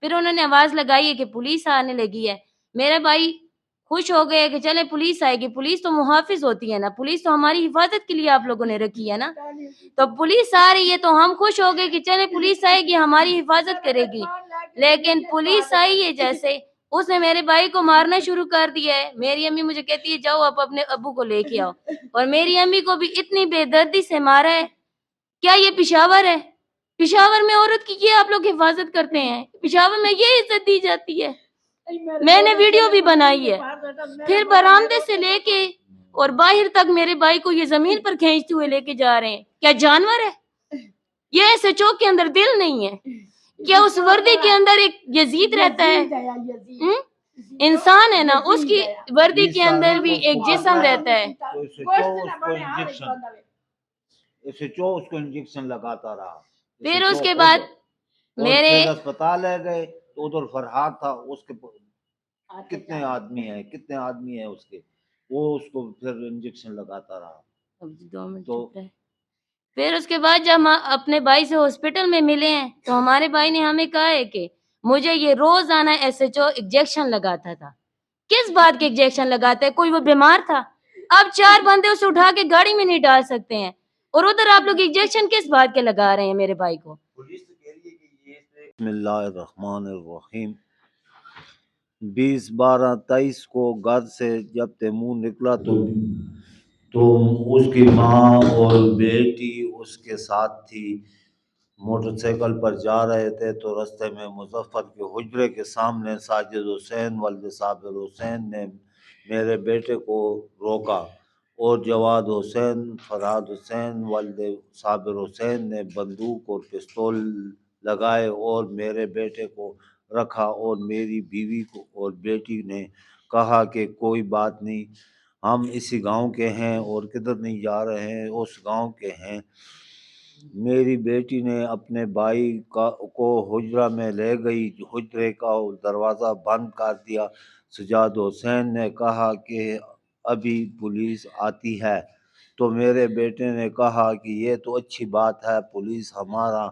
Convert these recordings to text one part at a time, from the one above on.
پھر انہوں نے آواز لگائی ہے کہ پولیس آنے لگی ہے. میرے بھائی خوش ہو گئے کہ چلے پولیس آئے گی. پولیس تو محافظ ہوتی ہے نا, پولیس تو ہماری حفاظت کے لیے آپ لوگوں نے رکھی ہے نا, تو پولیس آ رہی ہے تو ہم خوش ہو گئے کہ چلے پولیس آئے گی, ہماری حفاظت کرے گی. لیکن پولیس آئی ہے جیسے, اس نے میرے بھائی کو مارنا شروع کر دیا ہے. میری امی مجھے کہتی ہے جاؤ آپ اپنے ابو کو لے کے آؤ, اور میری امی کو بھی اتنی بے دردی سے مارا ہے. کیا یہ پشاور ہے؟ پشاور میں عورت کی یہ آپ لوگ حفاظت کرتے ہیں؟ پشاور میں یہ عزت دی جاتی ہے؟ میں نے ویڈیو بھی بنائی ہے. پھر برآمدے سے لے کے اور باہر تک میرے بھائی کو یہ زمین پر کھینچتے ہوئے لے کے جا رہے ہیں. کیا جانور ہے یہ؟ ایسے چوک کے اندر دل نہیں ہے کیا؟ اس وردی کے اندر ایک یزید رہتا ہے, انسان ہے نا, اس کی وردی کے اندر بھی ایک جسم رہتا ہے. اس کو انجیکشن لگاتا رہا. پھر اس کے بعد میرے اسپتال لے گئے تو ادھر فرحات تھا, اس کے کتنے آدمی ہیں اس کے, وہ اس کو پھر انجیکشن لگاتا رہا. 2 منٹ پھر اس کے بعد جب ہم اپنے بھائی سے ہاسپٹل میں ملے ہیں تو ہمارے بھائی نے ہمیں کہا ہے کہ مجھے یہ روزانہ SHO انجیکشن لگاتا تھا. کس بات کے انجیکشن لگاتا ہے؟ کوئی وہ بیمار تھا؟ اب 4 بندے اسے اٹھا کے گاڑی میں نہیں ڈال سکتے ہیں, اور ادھر آپ لوگ انجیکشن کس بات کے لگا رہے ہیں میرے بھائی کو؟ بسم اللہ الرحمن الرحیم. 20/12/23 کو گھر سے جب تیمور نکلا تو اس کی ماں اور بیٹی اس کے ساتھ تھی. موٹر سائیکل پر جا رہے تھے تو راستے میں مظفر کے حجرے کے سامنے ساجد حسین والد صابر حسین نے میرے بیٹے کو روکا, اور جواد حسین, فرحاد حسین والد صابر حسین نے بندوق اور پستول لگائے اور میرے بیٹے کو رکھا, اور میری بیوی کو اور بیٹی نے کہا کہ کوئی بات نہیں, ہم اسی گاؤں کے ہیں اور کدھر نہیں جا رہے ہیں, اس گاؤں کے ہیں. میری بیٹی نے اپنے بھائی کو حجرہ میں لے گئی, حجرے کا دروازہ بند کر دیا. سجاد حسین نے کہا کہ ابھی پولیس آتی ہے, تو میرے بیٹے نے کہا کہ یہ تو اچھی بات ہے, پولیس ہمارا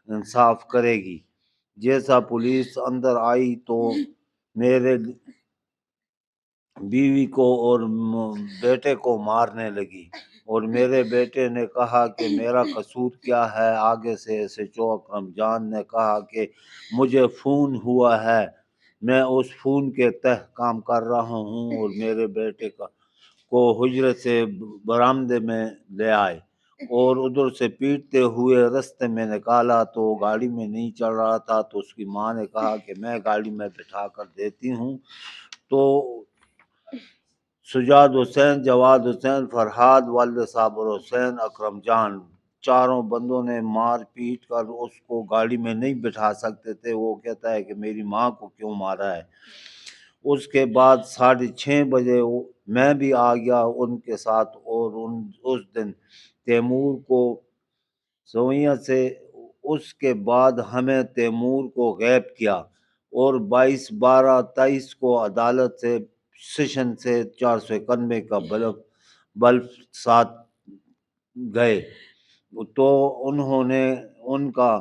انصاف کرے گی. جیسا پولیس اندر آئی تو میرے بیوی کو اور بیٹے کو مارنے لگی, اور میرے بیٹے نے کہا کہ میرا قصور کیا ہے. آگے سے SHO اکرم جان نے کہا کہ مجھے فون ہوا ہے, میں اس فون کے تحت کام کر رہا ہوں, اور میرے بیٹے کو حجرے سے برآمدے میں لے آئے اور ادھر سے پیٹتے ہوئے رستے میں نکالا. تو گاڑی میں نہیں چڑھ رہا تھا, تو اس کی ماں نے کہا کہ میں گاڑی میں بٹھا کر دیتی ہوں. تو سجاد حسین, جواد حسین, فرحاد والد صابر حسین, اکرم جان, چاروں بندوں نے مار پیٹ کر اس کو گاڑی میں نہیں بٹھا سکتے تھے. وہ کہتا ہے کہ میری ماں کو کیوں مارا ہے. اس کے بعد 6:30 بجے میں بھی آ گیا ان کے ساتھ, اور اس دن تیمور کو سوئیاں سے, اس کے بعد ہمیں تیمور کو غائب کیا, اور 22/12/23 کو عدالت سے سیشن سے 491 کا بلب ساتھ گئے, تو انہوں نے ان کا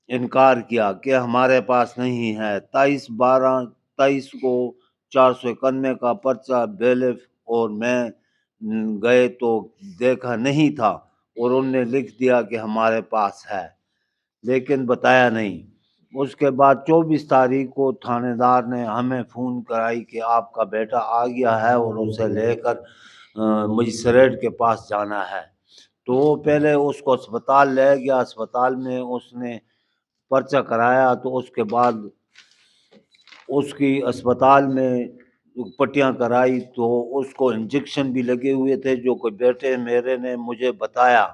انکار کیا کہ ہمارے پاس نہیں ہے. 23/12/23 کو 491 کا پرچہ بیلف اور میں گئے تو دیکھا نہیں تھا, اور انہوں نے لکھ دیا کہ ہمارے پاس ہے, لیکن بتایا نہیں. اس کے بعد 24 تاریخ کو تھانے دار نے ہمیں فون کرائی کہ آپ کا بیٹا آ گیا ہے اور اسے لے کر مجسٹریٹ کے پاس جانا ہے. تو وہ پہلے اس کو اسپتال لے گیا, اسپتال میں اس نے پرچہ کرایا, تو اس کے بعد اس کی اسپتال میں پٹیاں کرائی, تو اس کو انجیکشن بھی لگے ہوئے تھے. جو کہ بیٹے میرے نے مجھے بتایا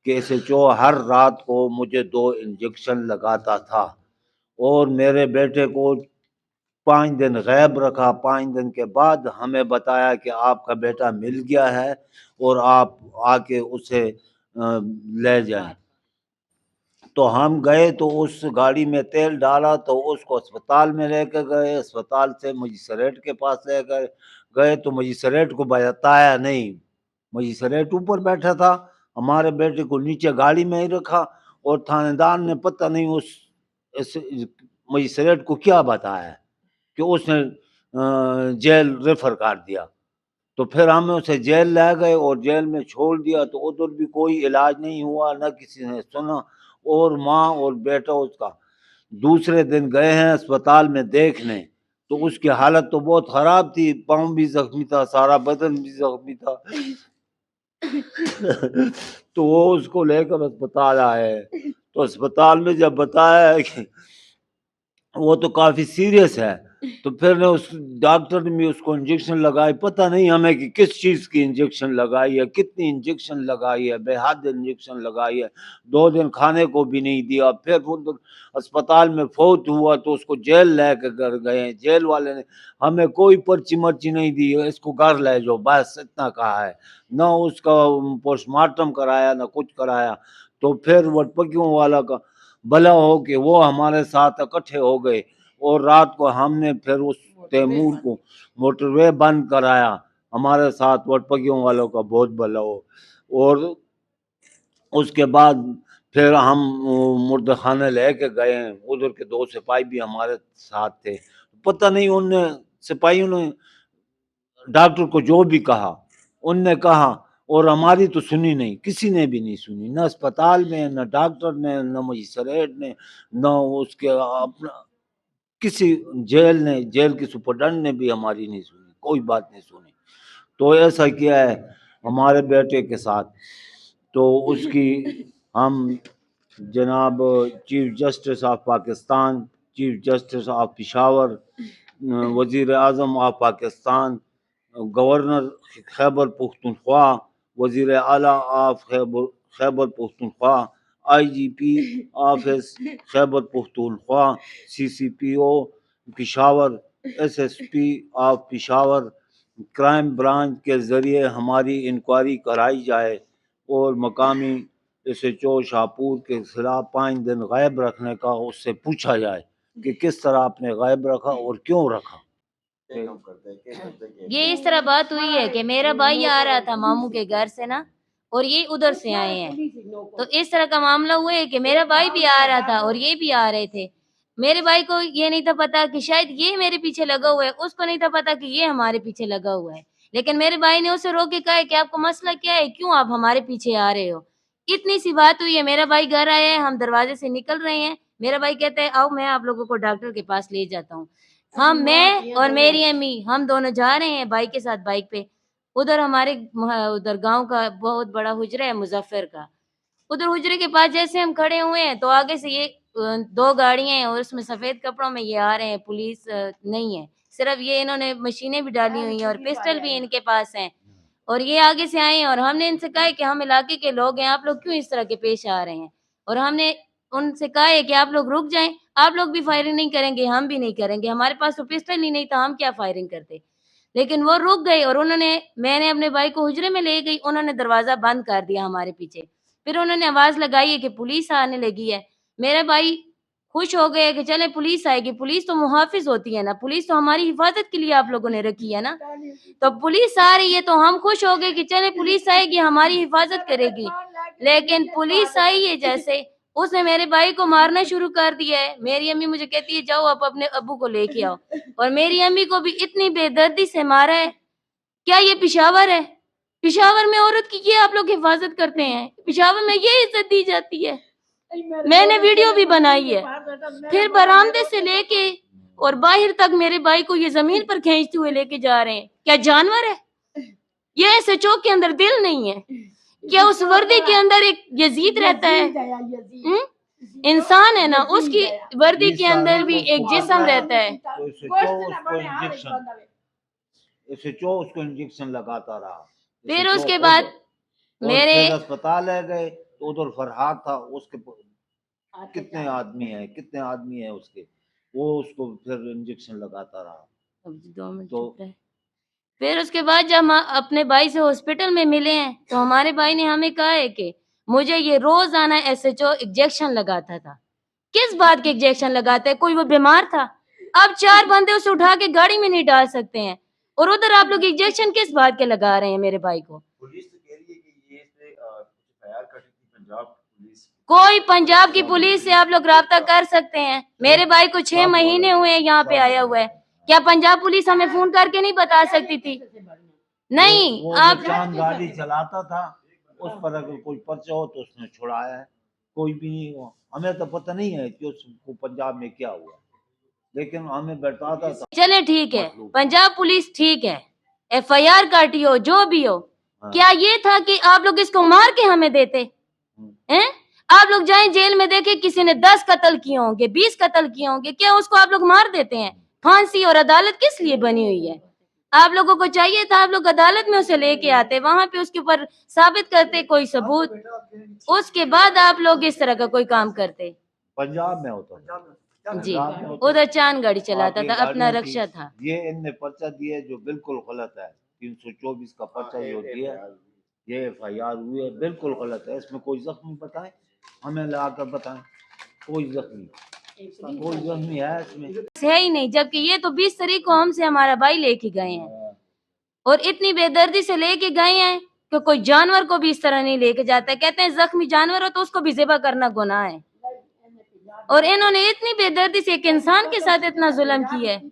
کہ SHO ہر رات کو مجھے 2 انجیکشن لگاتا تھا, اور میرے بیٹے کو 5 دن غائب رکھا. 5 دن کے بعد ہمیں بتایا کہ آپ کا بیٹا مل گیا ہے اور آپ آ کے اسے لے جائیں. تو ہم گئے, تو اس گاڑی میں تیل ڈالا, تو اس کو اسپتال میں لے کے گئے. اسپتال سے مجسٹریٹ کے پاس لے کر گئے, تو مجسٹریٹ کو بتایا نہیں. مجسٹریٹ اوپر بیٹھا تھا, ہمارے بیٹے کو نیچے گاڑی میں ہی رکھا, اور تھانے دار نے پتہ نہیں اس मजिस्ट्रेट को क्या बताया कि उसने जेल रेफर कर दिया। तो फिर हम उसे जेल ले गए और जेल में छोड़ दिया, तो उधर भी कोई इलाज नहीं हुआ, न किसी ने सुना। और माँ और बेटा उसका दूसरे दिन गए हैं अस्पताल में देखने, तो उसकी हालत तो बहुत खराब थी, पाँव भी जख्मी था, सारा बदन भी जख्मी था। तो वो उसको लेकर अस्पताल आए, तो अस्पताल में जब बताया है कि वो तो काफी सीरियस है, तो फिर ने उस डॉक्टर ने भी उसको इंजेक्शन लगाई, पता नहीं हमें कि किस चीज की इंजेक्शन लगाई है, कितनी इंजेक्शन लगाई है, बेहद इंजेक्शन लगाई है। 2 दिन खाने को भी नहीं दिया। फिर वो अस्पताल में फौत हुआ तो उसको जेल लेकर गए। जेल वाले ने हमें कोई पर्ची मर्ची नहीं दी, इसको घर ले जाओ, बस इतना कहा है। ना उसका पोस्टमार्टम कराया, ना कुछ कराया। तो फिर वटपकियों वाला का भला हो कि वो हमारे साथ इकट्ठे हो गए, और रात को हमने फिर उस तैमूर को मोटरवे बंद कराया। हमारे साथ वटपकियों वालों का बहुत भला हो। और उसके बाद फिर हम मुर्दा खाने लेके गए, उधर के 2 सिपाही भी हमारे साथ थे। पता नहीं उनने सिपाहियों ने डॉक्टर को जो भी कहा, उनने कहा, और हमारी तो सुनी नहीं, किसी ने भी नहीं सुनी, न अस्पताल में, न डॉक्टर ने, न मजिस्ट्रेट ने, न उसके अपना किसी जेल ने, जेल के सुपरडेंट ने भी हमारी नहीं सुनी, कोई बात नहीं सुनी। तो ऐसा किया है हमारे बेटे के साथ। तो उसकी हम जनाब chief justice of Pakistan, chief justice of Peshawar, वजीर आजम ऑफ पाकिस्तान, गवर्नर खैबर पख्तूनख्वा, वजीर आला of Khyber Pakhtunkhwa, IGP office Khyber Pakhtunkhwa, CCPO Peshawar, SSP of Peshawar, crime branch के ज़रिए हमारी इंक्वायरी कराई जाए और मकामी SHO शाहपुर के खिलाफ 5 दिन गायब रखने का उससे पूछा जाए कि किस तरह आपने गायब रखा और क्यों रखा। ये इस तरह बात हुई है कि मेरा भाई आ रहा था मामू के घर से ना, और ये उधर से आए हैं। तो इस तरह का मामला हुआ है कि मेरा भाई भी आ रहा था और ये भी आ रहे थे। मेरे भाई को ये नहीं था पता कि शायद ये मेरे पीछे लगा हुआ है, उसको नहीं था पता कि ये हमारे पीछे लगा हुआ है। लेकिन मेरे भाई ने उसे रोक के कहा है कि आपको मसला क्या है, क्यों आप हमारे पीछे आ रहे हो। इतनी सी बात हुई है। मेरा भाई घर आया है, हम दरवाजे से निकल रहे हैं, मेरा भाई कहता है आओ मैं आप लोगों को डॉक्टर के पास ले जाता हूँ। हम मैं और मेरी अम्मी हम दोनों जा रहे हैं भाई के साथ बाइक पे। उधर हमारे उधर गांव का बहुत बड़ा हुजरा है मुजफ्फर का। उधर हुजरे के पास जैसे हम खड़े हुए हैं तो आगे से ये 2 गाड़ियां हैं और उसमें सफेद कपड़ों में ये आ रहे हैं। पुलिस नहीं है, सिर्फ ये इन्होंने मशीनें भी डाली हुई हैं और पिस्टल भी इनके पास हैं। और ये आगे से आए हैं और हमने इनसे कहा है कि हम इलाके के लोग हैं, आप लोग क्यों इस तरह के पेश आ रहे हैं। और हमने उनसे कहा है कि आप लोग रुक जाएं, आप लोग भी फायरिंग नहीं करेंगे, हम भी नहीं करेंगे, हमारे पास तो पिस्टल ही नहीं था, हम क्या फायरिंग करते। लेकिन वो रुक गए और मैंने अपने भाई को हुजरे में ले गई, उन्होंने दरवाजा बंद कर दिया हमारे पीछे। फिर उन्होंने आवाज लगाई है कि पुलिस आने लगी है। मेरे भाई खुश हो गए कि चले पुलिस आएगी, पुलिस तो मुहाफिज होती है ना, पुलिस तो हमारी हिफाजत के लिए आप लोगों ने रखी है ना। तो पुलिस आ रही है तो हम खुश हो गए कि चले पुलिस आएगी, हमारी हिफाजत करेगी। लेकिन पुलिस आई है जैसे, उसने मेरे भाई को मारना शुरू कर दिया है। मेरी अम्मी मुझे कहती है जाओ आप अपने अब्बू को लेके आओ, और मेरी अम्मी को भी इतनी बेदर्दी से मारा है। क्या ये पिशावर है? पिशावर में औरत की ये आप लोग हिफाजत करते हैं? पिशावर में ये इज्जत दी जाती है? मैंने वीडियो भी बनाई है। फिर बरामदे से लेके और बाहर तक मेरे भाई को ये जमीन पर खींचते हुए लेके जा रहे हैं। क्या जानवर है ये? ऐसे चौक के अंदर दिल नहीं है क्या? उस वर्दी के अंदर एक यजीद रहता है, इंसान है ना, उसकी वर्दी के अंदर भी एक जिस्म रहता है। SHO उसको इंजेक्शन लगाता रहा। फिर SHO उसके बाद और मेरे फिर अस्पताल ले गए तो उधर फरहाद था, उसके कितने आदमी है उसके, वो उसको फिर इंजेक्शन लगाता रहा। अब 2 मिनट तो चुप रहे। फिर उसके बाद जब हम अपने भाई से हॉस्पिटल में मिले हैं तो हमारे भाई ने हमें कहा है कि मुझे ये रोजाना SHO इंजेक्शन लगाता था। किस बात के इंजेक्शन लगाता है? कोई वो बीमार था? अब 4 बंदे उसे उठा के गाड़ी में नहीं डाल सकते हैं, और उधर आप लोग इंजेक्शन किस बात के लगा रहे हैं मेरे भाई को? पुलिस तो कह रही है कि ये इसने कुछ FIR कटी थी पंजाब पुलिस کوئی पंजाब की पुलिस से आप लोग राब्ता कर सकते हैं. मेरे भाई को 6 महीने हुए हैं यहाँ पे आया हुआ है. क्या पंजाब पुलिस हमें फोन करके नहीं बता सकती थी? नहीं. वो आप चांद गाड़ी चलाता था, उस पर अगर कोई पर्चा हो तो उसने छुड़ाया है, कोई भी नहीं हुआ. हमें तो पता नहीं है कि उसको पंजाब में क्या हुआ, लेकिन हमें बताता था. चले ठीक है, पंजाब पुलिस ठीक है, FIR काटी हो जो भी हो, क्या ये था कि आप लोग इसको मार के हमें देते हैं? आप लोग जाएं जेल में, देखें किसी ने 10 कत्ल किए होंगे, 20 कत्ल किए होंगे, क्या उसको आप लोग मार देते हैं? फांसी और अदालत किस लिए बनी हुई है? आप लोगों को चाहिए था आप लोग अदालत में उसे लेके आते, वहां पे उसके ऊपर साबित करते कोई सबूत, उसके बाद आप लोग इस तरह का कोई काम करते. पंजाब में होता था. जी, पंजाब में होता उधर चांद गाड़ी चलाता आपकी था, अपना गाड़ियों की- रक्षा था. ये इनने पर्चा दिया जो बिल्कुल गलत है. 324 का पर्चा जो दिया, ये FIR हुई है, बिल्कुल गलत है. इसमें कोई जख्मी बताए, हमें लाकर बताएं. कोई जख्मी है इसमें? है ही नहीं, जबकि ये तो 20 तारीख को हमसे हमारा भाई लेके गए हैं, और इतनी बेदर्दी से लेके गए हैं कि कोई जानवर को भी इस तरह नहीं लेके जाता. कहते हैं जख्मी जानवर हो तो उसको भी ज़िबा करना गुनाह है, और इन्होंने इतनी बेदर्दी से एक इंसान के साथ इतना जुल्म किया है.